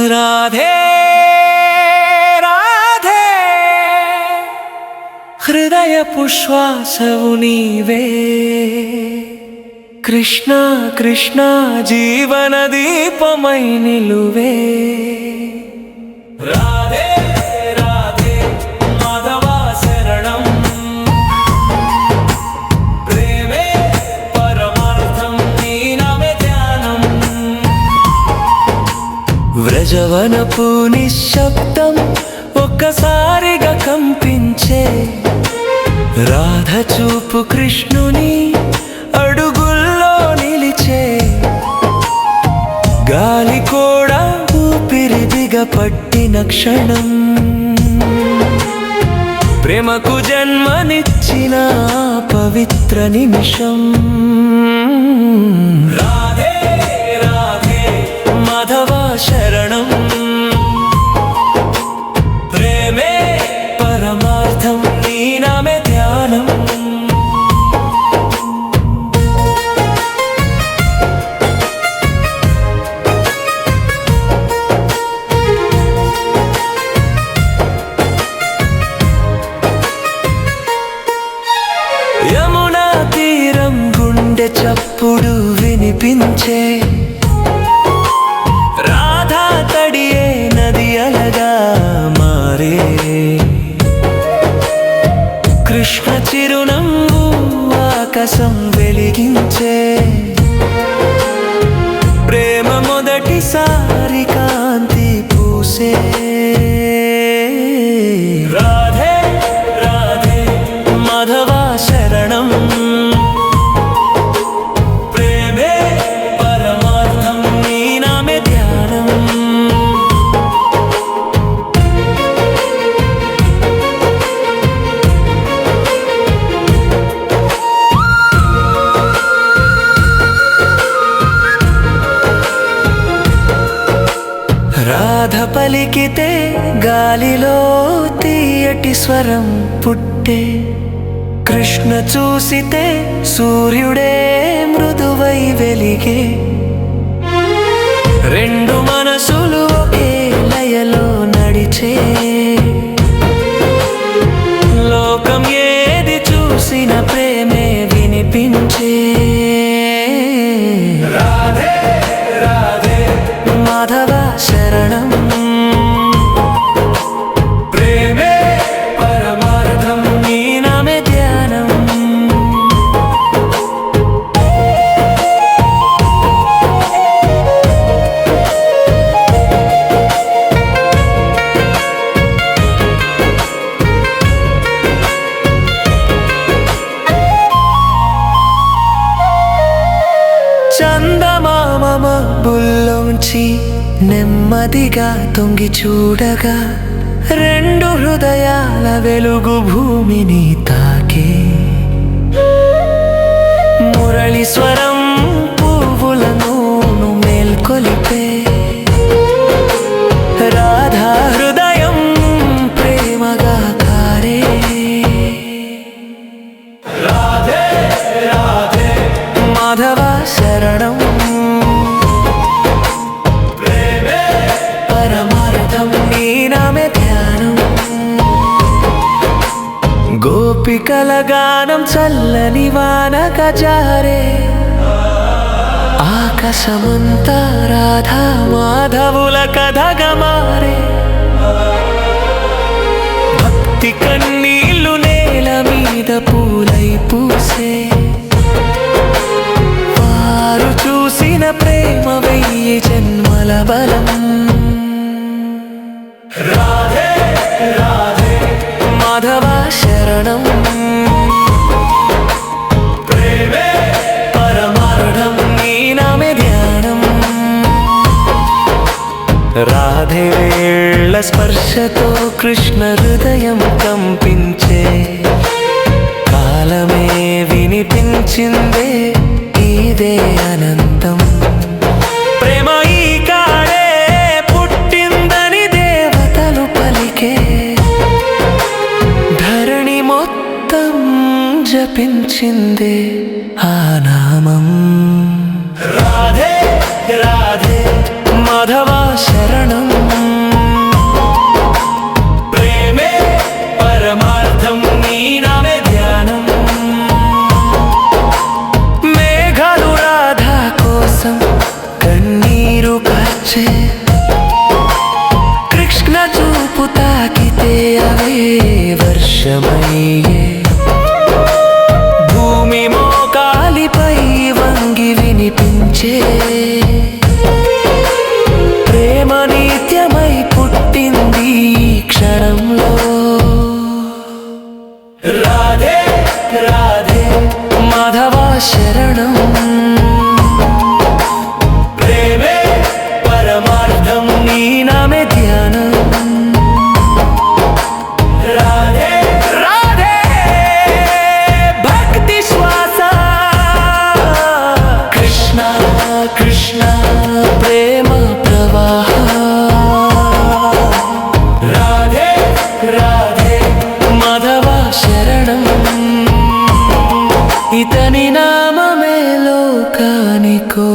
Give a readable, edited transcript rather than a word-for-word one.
రాధే రాధే హృదయపు శ్వాసవు నీవే కృష్ణ కృష్ణ జీవన దీపమై నిలువే రాధే రాధే మాధవ శరణం ప్రేమే పరమార్థం నీ నామే ధ్యానం వ్రజవనపు నిశ్శబ్దం ఒక్కసారిగా కంపించే రాధ చూపు కృష్ణుని అడుగుల్లో నిలిచే గాలి కూడా ఊపిరి దిగపట్టిన క్షణం ప్రేమకు జన్మనిచ్చిన పవిత్ర నిమిషం రాధే రాధే మాధవ శరణం ప్రేమే పరమార్థం నీ నామే ధ్యానం యమునా తీరం గుండె చప్పుడు వినిపించే రాధా తడియే నది అలగా మారే కృష్ణ చిరునవ్వు ఆకాశం వెలిగించే ప్రేమ మొదటిసారి కాంతి పూసే రాధే రాధే మాధవ శరణం ప్రేమే పరమార్థం నీ నామే ధ్యానం రాధ పలికితే గాలిలో తీయటి స్వరం పుట్టే కృష్ణ చూసితే సూర్యుడే మృదువై వెలిగే రెండు మనసులు ఒకే లయలో నడిచే లోకం ఏది చూసిన ప్రేమే వినిపించే రాధే రాధే మాధవ శరణం ప్రేమే పరమార్థం నీ నామే ధ్యానం చందమామ మబ్బుల్లోంచి నెమ్మదిగా తొంగి చూడగా రెండు హృదయాల వెలుగు భూమిని తాకే మురళి స్వరం పువ్వులను మేల్కొలిపే రాధా హృదయం ప్రేమగా కారే రాధే రాధే మాధవ శరణం గోపికల గానం చల్లని వానగా జారే ఆకాశమంతా రాధా మాధవుల కథగా మారే భక్తి కన్నీళ్లు నేల మీద పూలై పూసే వారు చూసిన ప్రేమ 1000 జన్మల బలం రాధే రాధే మాధవ శరణం ప్రేమే పరమార్థం నీ నామే ధ్యానం రాధే వేళ్ళ స్పర్శతో కృష్ణ హృదయం కంపించే కాలమే వినిపించిందే ఇదే అనంతం ప్రేమ ఈ కాడే పుట్టిందని దేవతలు పలికే ధరణి మొత్తం జపించిందే ఆ నామం రాధే రాధే మాధవ శరణం వచ్చే కృష్ణ చూపు తాకితే అవే వర్షమయ్యే భూమి మోకాలిపై వంగి వినిపించే ప్రేమ నిత్యమై పుట్టింది ఈ క్షణంలో రాధే రాధే మాధవ శరణం ప్రేమే పరమార్థం నీ నామే ధ్యానం రాధే రాధే భక్తి శ్వాస కృష్ణ కృష్ణ ప్రేమ ప్రవాహ రాధే రాధే మాధవ శరణం ఇతని నామమే లోకానికో